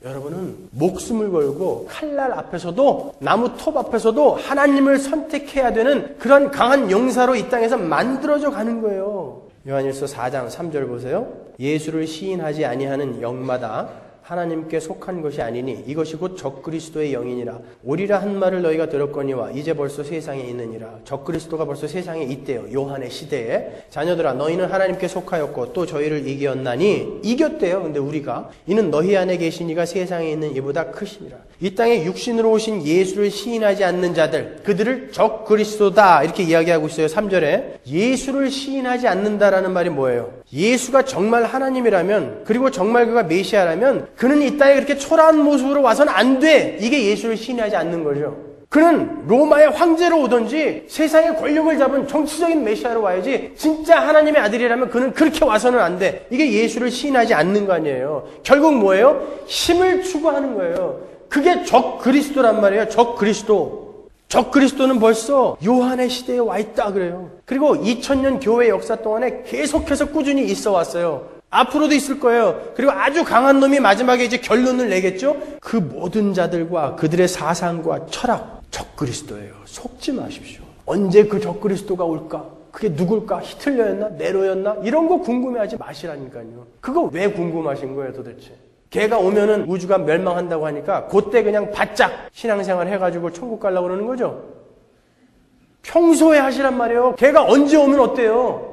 여러분은 목숨을 걸고 칼날 앞에서도 나무 톱 앞에서도 하나님을 선택해야 되는 그런 강한 용사로 이 땅에서 만들어져 가는 거예요. 요한일서 4장 3절 보세요. 예수를 시인하지 아니하는 영마다 하나님께 속한 것이 아니니 이것이 곧 적그리스도의 영이니라. 오리라 한 말을 너희가 들었거니와 이제 벌써 세상에 있느니라. 적그리스도가 벌써 세상에 있대요. 요한의 시대에. 자녀들아 너희는 하나님께 속하였고 또 저희를 이겼나니 이겼대요. 근데 우리가 이는 너희 안에 계신 이가 세상에 있는 이보다 크시니라. 이 땅에 육신으로 오신 예수를 시인하지 않는 자들, 그들을 적그리스도다 이렇게 이야기하고 있어요. 3절에 예수를 시인하지 않는다라는 말이 뭐예요? 예수가 정말 하나님이라면, 그리고 정말 그가 메시아라면 그는 이 땅에 그렇게 초라한 모습으로 와서는 안 돼. 이게 예수를 시인하지 않는 거죠. 그는 로마의 황제로 오든지 세상의 권력을 잡은 정치적인 메시아로 와야지, 진짜 하나님의 아들이라면 그는 그렇게 와서는 안 돼. 이게 예수를 시인하지 않는 거 아니에요. 결국 뭐예요? 힘을 추구하는 거예요. 그게 적그리스도란 말이에요. 적그리스도. 적그리스도는 벌써 요한의 시대에 와 있다 그래요. 그리고 2000년 교회 역사 동안에 계속해서 꾸준히 있어 왔어요. 앞으로도 있을 거예요. 그리고 아주 강한 놈이 마지막에 이제 결론을 내겠죠. 그 모든 자들과 그들의 사상과 철학, 적그리스도예요. 속지 마십시오. 언제 그 적그리스도가 올까? 그게 누굴까? 히틀러였나? 네로였나? 이런 거 궁금해하지 마시라니까요. 그거 왜 궁금하신 거예요 도대체? 걔가 오면은 우주가 멸망한다고 하니까 그때 그냥 바짝 신앙생활 해가지고 천국 가려고 그러는 거죠. 평소에 하시란 말이에요. 걔가 언제 오면 어때요?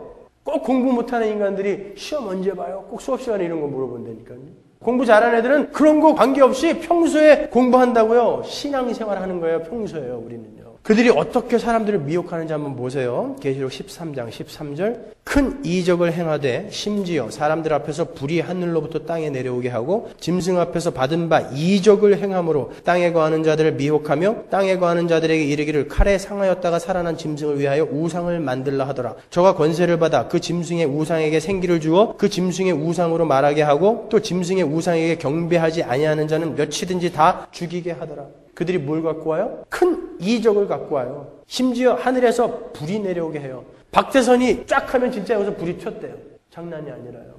꼭 공부 못하는 인간들이 시험 언제 봐요? 꼭 수업 시간에 이런 거 물어본다니까요. 공부 잘하는 애들은 그런 거 관계없이 평소에 공부한다고요. 신앙생활 하는 거예요. 평소에요. 우리는요. 그들이 어떻게 사람들을 미혹하는지 한번 보세요. 계시록 13장 13절. 큰 이적을 행하되 심지어 사람들 앞에서 불이 하늘로부터 땅에 내려오게 하고 짐승 앞에서 받은 바 이적을 행함으로 땅에 거하는 자들을 미혹하며 땅에 거하는 자들에게 이르기를 칼에 상하였다가 살아난 짐승을 위하여 우상을 만들라 하더라. 저가 권세를 받아 그 짐승의 우상에게 생기를 주어 그 짐승의 우상으로 말하게 하고 또 짐승의 우상에게 경배하지 아니하는 자는 몇이든지 다 죽이게 하더라. 그들이 뭘 갖고 와요? 큰 이적을 갖고 와요. 심지어 하늘에서 불이 내려오게 해요. 박태선이 쫙 하면 진짜 여기서 불이 튀었대요. 장난이 아니라요.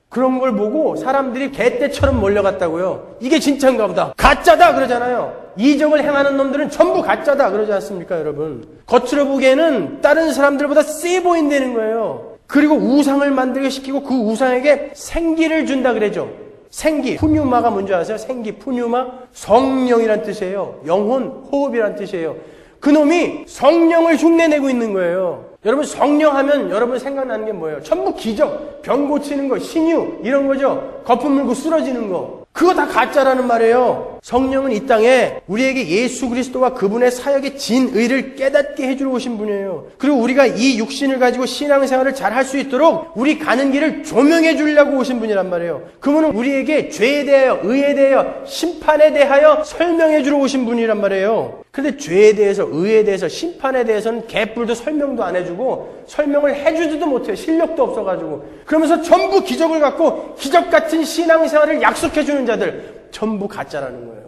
그런 걸 보고 사람들이 개떼처럼 몰려갔다고요. 이게 진짜인가 보다. 가짜다 그러잖아요. 이적을 행하는 놈들은 전부 가짜다 그러지 않습니까 여러분? 겉으로 보기에는 다른 사람들보다 세 보인다는 거예요. 그리고 우상을 만들게 시키고 그 우상에게 생기를 준다 그러죠. 생기, 푸뉴마가 뭔지 아세요? 생기, 푸뉴마, 성령이란 뜻이에요. 영혼, 호흡이란 뜻이에요. 그놈이 성령을 흉내내고 있는 거예요. 여러분 성령 하면 여러분 생각나는 게 뭐예요? 전부 기적, 병 고치는 거, 신유 이런 거죠. 거품 물고 쓰러지는 거. 그거 다 가짜라는 말이에요. 성령은 이 땅에 우리에게 예수 그리스도와 그분의 사역의 진의를 깨닫게 해주러 오신 분이에요. 그리고 우리가 이 육신을 가지고 신앙생활을 잘 할 수 있도록 우리 가는 길을 조명해 주려고 오신 분이란 말이에요. 그분은 우리에게 죄에 대하여, 의에 대하여, 심판에 대하여 설명해 주러 오신 분이란 말이에요. 그런데 죄에 대해서, 의에 대해서, 심판에 대해서는 개뿔도 설명도 안 해주고 설명을 해주지도 못해요. 실력도 없어가지고. 그러면서 전부 기적을 갖고 기적 같은 신앙생활을 약속해 주는 자들 전부 가짜라는 거예요.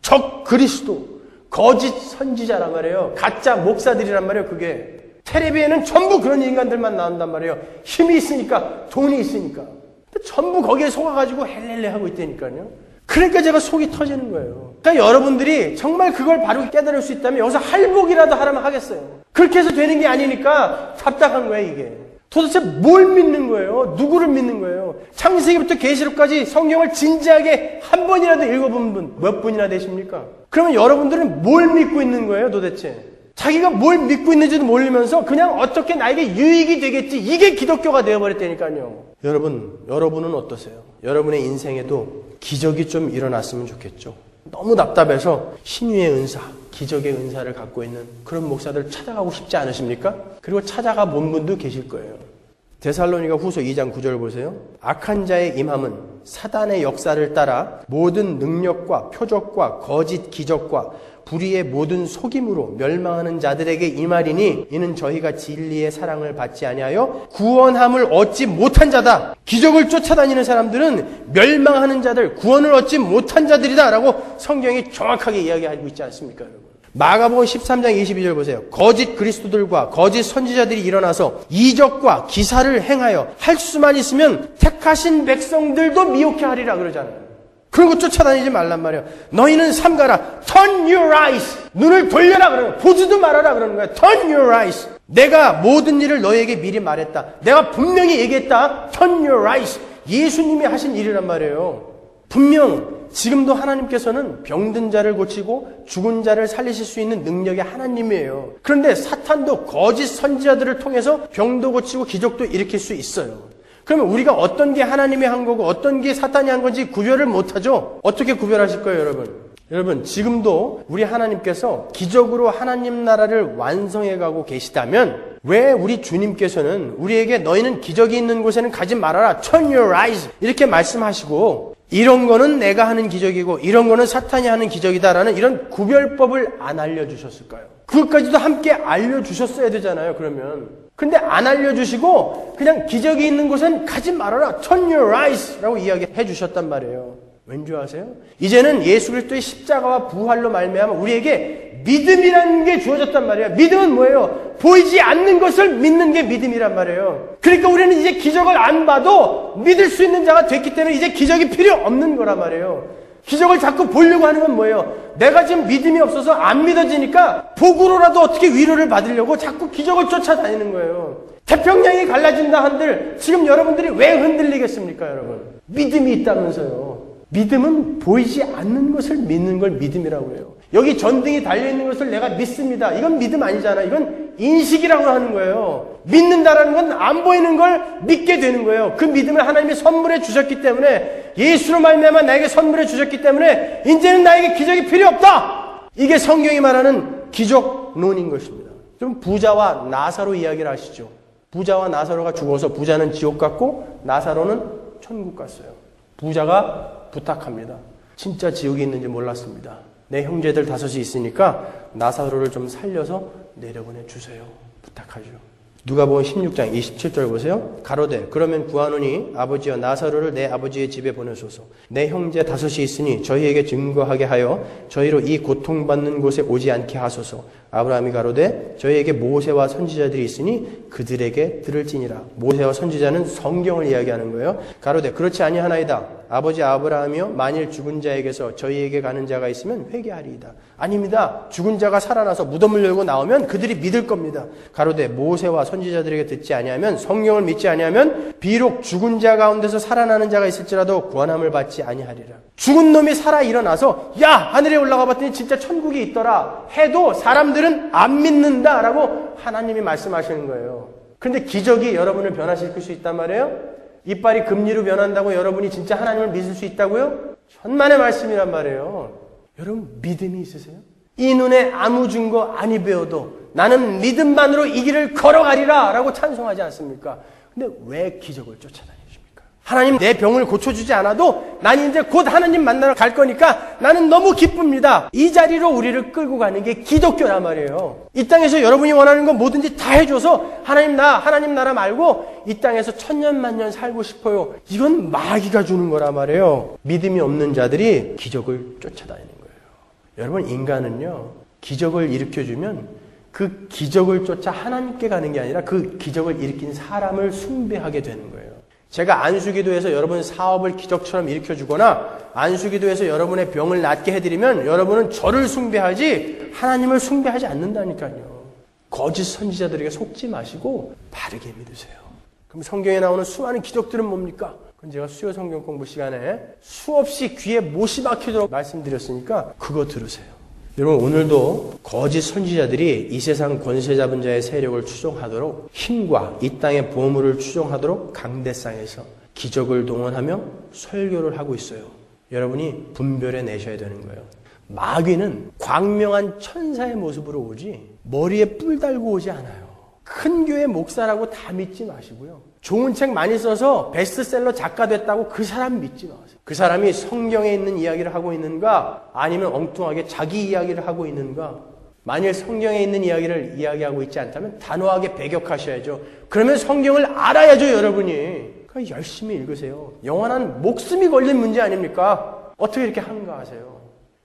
적그리스도, 거짓 선지자란 말이에요. 가짜 목사들이란 말이에요. 그게 텔레비에는 전부 그런 인간들만 나온단 말이에요. 힘이 있으니까, 돈이 있으니까. 근데 전부 거기에 속아가지고 헬렐레 하고 있다니까요. 그러니까 제가 속이 터지는 거예요. 그러니까 여러분들이 정말 그걸 바로 깨달을 수 있다면 여기서 할복이라도 하라면 하겠어요. 그렇게 해서 되는 게 아니니까 답답한 거예요 이게. 도대체 뭘 믿는 거예요? 누구를 믿는 거예요? 창세기부터 계시록까지 성경을 진지하게 한 번이라도 읽어본 분 몇 분이나 되십니까? 그러면 여러분들은 뭘 믿고 있는 거예요 도대체? 자기가 뭘 믿고 있는지도 모르면서 그냥 어떻게 나에게 유익이 되겠지, 이게 기독교가 되어버렸다니까요. 여러분은 어떠세요? 여러분의 인생에도 기적이 좀 일어났으면 좋겠죠. 너무 답답해서 신유의 은사, 기적의 은사를 갖고 있는 그런 목사들 찾아가고 싶지 않으십니까? 그리고 찾아가 본 분도 계실 거예요. 데살로니가 후서 2장 9절 보세요. 악한 자의 임함은 사단의 역사를 따라 모든 능력과 표적과 거짓 기적과 불의의 모든 속임으로 멸망하는 자들에게 임하리니 이는 저희가 진리의 사랑을 받지 아니하여 구원함을 얻지 못한 자다. 기적을 쫓아다니는 사람들은 멸망하는 자들, 구원을 얻지 못한 자들이다 라고 성경이 정확하게 이야기하고 있지 않습니까 여러분? 마가복음 13장 22절 보세요. 거짓 그리스도들과 거짓 선지자들이 일어나서 이적과 기사를 행하여 할 수만 있으면 택하신 백성들도 미혹해 하리라 그러잖아요. 그런 거 쫓아다니지 말란 말이에요. 너희는 삼가라. Turn your eyes. 눈을 돌려라 그러는 거야. 보지도 말아라 그러는 거야. Turn your eyes. 내가 모든 일을 너희에게 미리 말했다. 내가 분명히 얘기했다. Turn your eyes. 예수님이 하신 일이란 말이에요. 분명 지금도 하나님께서는 병든 자를 고치고 죽은 자를 살리실 수 있는 능력의 하나님이에요. 그런데 사탄도 거짓 선지자들을 통해서 병도 고치고 기적도 일으킬 수 있어요. 그러면 우리가 어떤 게 하나님이 한 거고 어떤 게 사탄이 한 건지 구별을 못하죠. 어떻게 구별하실 거예요, 여러분? 여러분, 지금도 우리 하나님께서 기적으로 하나님 나라를 완성해 가고 계시다면 왜 우리 주님께서는 우리에게 너희는 기적이 있는 곳에는 가지 말아라. Turn your eyes. 이렇게 말씀하시고 이런 거는 내가 하는 기적이고 이런 거는 사탄이 하는 기적이다라는 이런 구별법을 안 알려주셨을까요? 그것까지도 함께 알려주셨어야 되잖아요, 그러면. 근데 안 알려주시고 그냥 기적이 있는 곳은 가지 말아라. Turn your eyes 라고 이야기해 주셨단 말이에요. 왠지 아세요? 이제는 예수 그리스도의 십자가와 부활로 말미암아 우리에게 믿음이라는 게 주어졌단 말이에요. 믿음은 뭐예요? 보이지 않는 것을 믿는 게 믿음이란 말이에요. 그러니까 우리는 이제 기적을 안 봐도 믿을 수 있는 자가 됐기 때문에 이제 기적이 필요 없는 거란 말이에요. 기적을 자꾸 보려고 하는 건 뭐예요? 내가 지금 믿음이 없어서 안 믿어지니까 복으로라도 어떻게 위로를 받으려고 자꾸 기적을 쫓아다니는 거예요. 태평양이 갈라진다 한들 지금 여러분들이 왜 흔들리겠습니까, 여러분? 믿음이 있다면서요. 믿음은 보이지 않는 것을 믿는 걸 믿음이라고 해요. 여기 전등이 달려있는 것을 내가 믿습니다. 이건 믿음 아니잖아. 이건 인식이라고 하는 거예요. 믿는다라는 건 안 보이는 걸 믿게 되는 거예요. 그 믿음을 하나님이 선물해 주셨기 때문에 예수로 말미암아 나에게 선물해 주셨기 때문에 이제는 나에게 기적이 필요 없다. 이게 성경이 말하는 기적론인 것입니다. 좀 부자와 나사로 이야기를 하시죠. 부자와 나사로가 죽어서 부자는 지옥 갔고 나사로는 천국 갔어요. 부자가 부탁합니다. 진짜 지옥이 있는지 몰랐습니다. 내 형제들 5이 있으니까 나사로를 좀 살려서 내려보내 주세요. 부탁하죠. 누가복음 16장 27절 보세요. 가로되 그러면 구하노니 아버지여 나사로를 내 아버지의 집에 보내소서. 내 형제 5이 있으니 저희에게 증거하게 하여 저희로 이 고통받는 곳에 오지 않게 하소서. 아브라함이 가로되 저희에게 모세와 선지자들이 있으니 그들에게 들을지니라. 모세와 선지자는 성경을 이야기하는 거예요. 가로되 그렇지 아니하나이다. 아버지 아브라함이여 만일 죽은 자에게서 저희에게 가는 자가 있으면 회개하리이다. 아닙니다. 죽은 자가 살아나서 무덤을 열고 나오면 그들이 믿을 겁니다. 가로되 모세와 선지자들에게 듣지 아니하면 성경을 믿지 아니하면 비록 죽은 자 가운데서 살아나는 자가 있을지라도 구원함을 받지 아니하리라. 죽은 놈이 살아 일어나서 야 하늘에 올라가 봤더니 진짜 천국이 있더라 해도 사람들은 안 믿는다라고 하나님이 말씀하시는 거예요. 그런데 기적이 여러분을 변화시킬 수 있단 말이에요. 이빨이 금리로 변한다고 여러분이 진짜 하나님을 믿을 수 있다고요? 천만의 말씀이란 말이에요. 여러분 믿음이 있으세요? 이 눈에 아무 증거 아니 배워도 나는 믿음만으로 이 길을 걸어가리라 라고 찬송하지 않습니까? 근데 왜 기적을 쫓아다니십니까? 하나님 내 병을 고쳐주지 않아도 난 이제 곧 하나님 만나러 갈 거니까 나는 너무 기쁩니다. 이 자리로 우리를 끌고 가는 게 기독교란 말이에요. 이 땅에서 여러분이 원하는 건 뭐든지 다 해줘서 하나님 나라 말고 이 땅에서 천년만년 살고 싶어요. 이건 마귀가 주는 거란 말이에요. 믿음이 없는 자들이 기적을 쫓아다니는 거예요. 여러분 인간은요 기적을 일으켜주면 그 기적을 쫓아 하나님께 가는 게 아니라 그 기적을 일으킨 사람을 숭배하게 되는 거예요. 제가 안수기도에서 여러분 사업을 기적처럼 일으켜주거나 안수기도에서 여러분의 병을 낫게 해드리면 여러분은 저를 숭배하지 하나님을 숭배하지 않는다니까요. 거짓 선지자들에게 속지 마시고 바르게 믿으세요. 그럼 성경에 나오는 수많은 기적들은 뭡니까? 그건 제가 수요 성경 공부 시간에 수없이 귀에 못이 박히도록 말씀드렸으니까 그거 들으세요. 여러분 오늘도 거짓 선지자들이 이 세상 권세 잡은 자의 세력을 추종하도록 힘과 이 땅의 보물을 추종하도록 강대상에서 기적을 동원하며 설교를 하고 있어요. 여러분이 분별해 내셔야 되는 거예요. 마귀는 광명한 천사의 모습으로 오지 머리에 뿔 달고 오지 않아요. 큰 교회 목사라고 다 믿지 마시고요. 좋은 책 많이 써서 베스트셀러 작가 됐다고 그 사람 믿지 마세요. 그 사람이 성경에 있는 이야기를 하고 있는가 아니면 엉뚱하게 자기 이야기를 하고 있는가. 만일 성경에 있는 이야기를 이야기하고 있지 않다면 단호하게 배격하셔야죠. 그러면 성경을 알아야죠, 여러분이. 그러니까 열심히 읽으세요. 영원한 목숨이 걸린 문제 아닙니까? 어떻게 이렇게 하는가 하세요.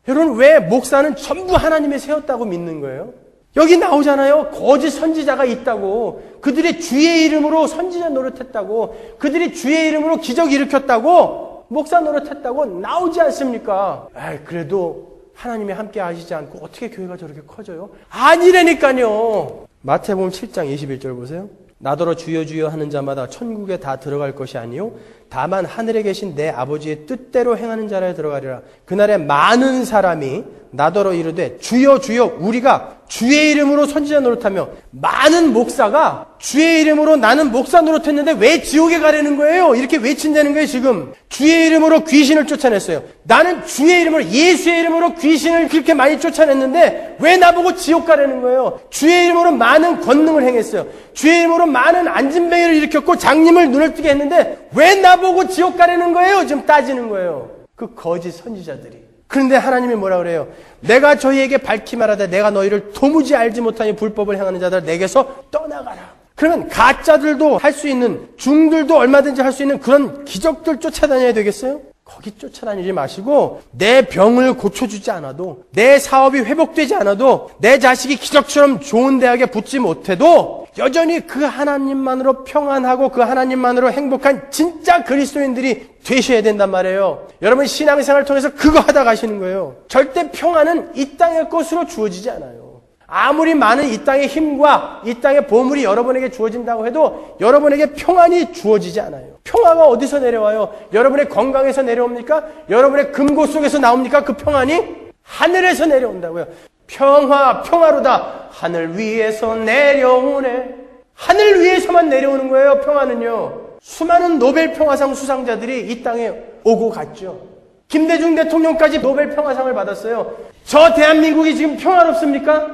여러분 왜 목사는 전부 하나님이 세웠다고 믿는 거예요? 여기 나오잖아요. 거짓 선지자가 있다고. 그들의 주의 이름으로 선지자 노릇했다고. 그들이 주의 이름으로 기적 일으켰다고. 목사 노릇했다고 나오지 않습니까? 그래도 하나님이 함께 하시지 않고 어떻게 교회가 저렇게 커져요? 아니라니까요. 마태복음 7장 21절 보세요. 나더러 주여 주여 하는 자마다 천국에 다 들어갈 것이 아니요 다만 하늘에 계신 내 아버지의 뜻대로 행하는 자라에 들어가리라. 그날에 많은 사람이 나더러 이르되 주여 주여 우리가 주의 이름으로 선지자 노릇하며, 많은 목사가 주의 이름으로 나는 목사 노릇했는데 왜 지옥에 가려는 거예요? 이렇게 외친다는 거예요. 지금 주의 이름으로 귀신을 쫓아냈어요. 나는 주의 이름으로, 예수의 이름으로 귀신을 그렇게 많이 쫓아냈는데 왜 나보고 지옥 가려는 거예요? 주의 이름으로 많은 권능을 행했어요. 주의 이름으로 많은 안진뱅이를 일으켰고 장님을 눈을 뜨게 했는데 왜 나보고 지옥 가려는 거예요? 지금 따지는 거예요. 그 거짓 선지자들이. 그런데 하나님이 뭐라 그래요? 내가 저희에게 밝히 말하되 내가 너희를 도무지 알지 못하니 불법을 행하는 자들 내게서 떠나가라. 그러면 가짜들도 할 수 있는, 중들도 얼마든지 할 수 있는 그런 기적들 쫓아다녀야 되겠어요? 거기 쫓아다니지 마시고, 내 병을 고쳐주지 않아도, 내 사업이 회복되지 않아도, 내 자식이 기적처럼 좋은 대학에 붙지 못해도 여전히 그 하나님만으로 평안하고 그 하나님만으로 행복한 진짜 그리스도인들이 되셔야 된단 말이에요. 여러분 신앙생활을 통해서 그거 하다 가시는 거예요. 절대 평안은 이 땅의 것으로 주어지지 않아요. 아무리 많은 이 땅의 힘과 이 땅의 보물이 여러분에게 주어진다고 해도 여러분에게 평안이 주어지지 않아요. 평화가 어디서 내려와요? 여러분의 건강에서 내려옵니까? 여러분의 금고 속에서 나옵니까? 그 평안이? 하늘에서 내려온다고요. 평화로다. 하늘 위에서 내려오네. 하늘 위에서만 내려오는 거예요. 평화는요. 수많은 노벨 평화상 수상자들이 이 땅에 오고 갔죠. 김대중 대통령까지 노벨 평화상을 받았어요. 저 대한민국이 지금 평화롭습니까?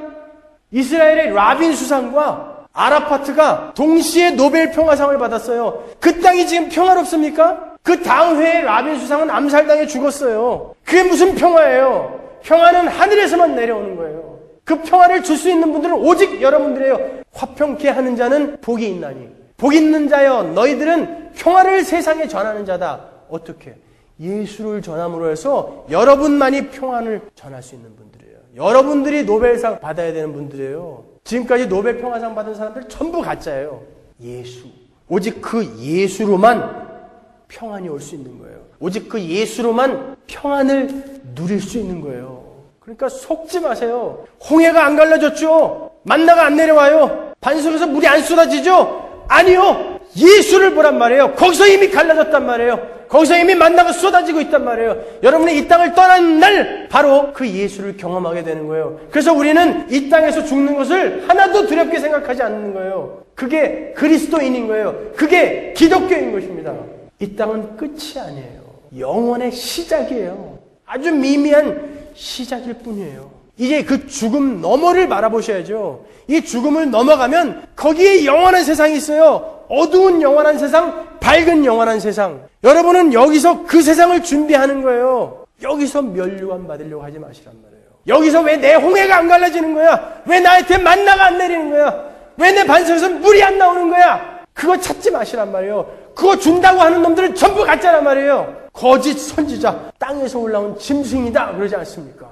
이스라엘의 라빈 수상과 아라파트가 동시에 노벨 평화상을 받았어요. 그 땅이 지금 평화롭습니까? 그 다음 해에 라빈 수상은 암살당해 죽었어요. 그게 무슨 평화예요? 평화는 하늘에서만 내려오는 거예요. 그 평화를 줄 수 있는 분들은 오직 여러분들이에요. 화평케 하는 자는 복이 있나니. 복 있는 자여 너희들은 평화를 세상에 전하는 자다. 어떻게? 예수를 전함으로 해서 여러분만이 평안을 전할 수 있는 분들이에요. 여러분들이 노벨상 받아야 되는 분들이에요. 지금까지 노벨 평화상 받은 사람들 전부 가짜예요. 예수. 오직 그 예수로만 평안이 올 수 있는 거예요. 오직 그 예수로만 평안을 누릴 수 있는 거예요. 그러니까 속지 마세요. 홍해가 안 갈라졌죠? 만나가 안 내려와요? 반석에서 물이 안 쏟아지죠? 아니요. 예수를 보란 말이에요. 거기서 이미 갈라졌단 말이에요. 거기서 이미 만나가 쏟아지고 있단 말이에요. 여러분이 이 땅을 떠난 날 바로 그 예수를 경험하게 되는 거예요. 그래서 우리는 이 땅에서 죽는 것을 하나도 두렵게 생각하지 않는 거예요. 그게 그리스도인인 거예요. 그게 기독교인 것입니다. 이 땅은 끝이 아니에요. 영원의 시작이에요. 아주 미미한 시작일 뿐이에요. 이제 그 죽음 너머를 바라보셔야죠. 이 죽음을 넘어가면 거기에 영원한 세상이 있어요. 어두운 영원한 세상, 밝은 영원한 세상. 여러분은 여기서 그 세상을 준비하는 거예요. 여기서 면류관 받으려고 하지 마시란 말이에요. 여기서 왜 내 홍해가 안 갈라지는 거야? 왜 나한테 만나가 안 내리는 거야? 왜 내 반석에서 물이 안 나오는 거야? 그거 찾지 마시란 말이에요. 그거 준다고 하는 놈들은 전부 가짜란 말이에요. 거짓 선지자, 땅에서 올라온 짐승이다 그러지 않습니까?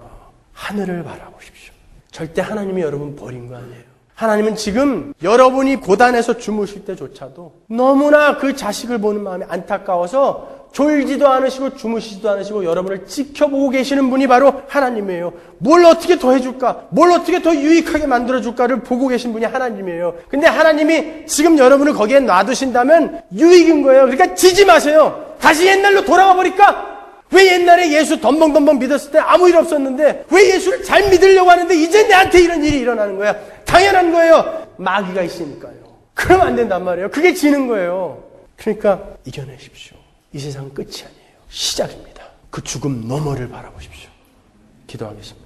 하늘을 바라보십시오. 절대 하나님이 여러분 버린 거 아니에요. 하나님은 지금 여러분이 고단해서 주무실 때조차도 너무나 그 자식을 보는 마음이 안타까워서 졸지도 않으시고 주무시지도 않으시고 여러분을 지켜보고 계시는 분이 바로 하나님이에요. 뭘 어떻게 더 해줄까? 뭘 어떻게 더 유익하게 만들어줄까를 보고 계신 분이 하나님이에요. 근데 하나님이 지금 여러분을 거기에 놔두신다면 유익인 거예요. 그러니까 지지 마세요. 다시 옛날로 돌아가 버릴까? 왜 옛날에 예수 덤벙덤벙 믿었을 때 아무 일 없었는데 왜 예수를 잘 믿으려고 하는데 이제 내한테 이런 일이 일어나는 거야? 당연한 거예요. 마귀가 있으니까요. 그러면 안 된단 말이에요. 그게 지는 거예요. 그러니까 이겨내십시오. 이 세상 끝이 아니에요. 시작입니다. 그 죽음 너머를 바라보십시오. 기도하겠습니다.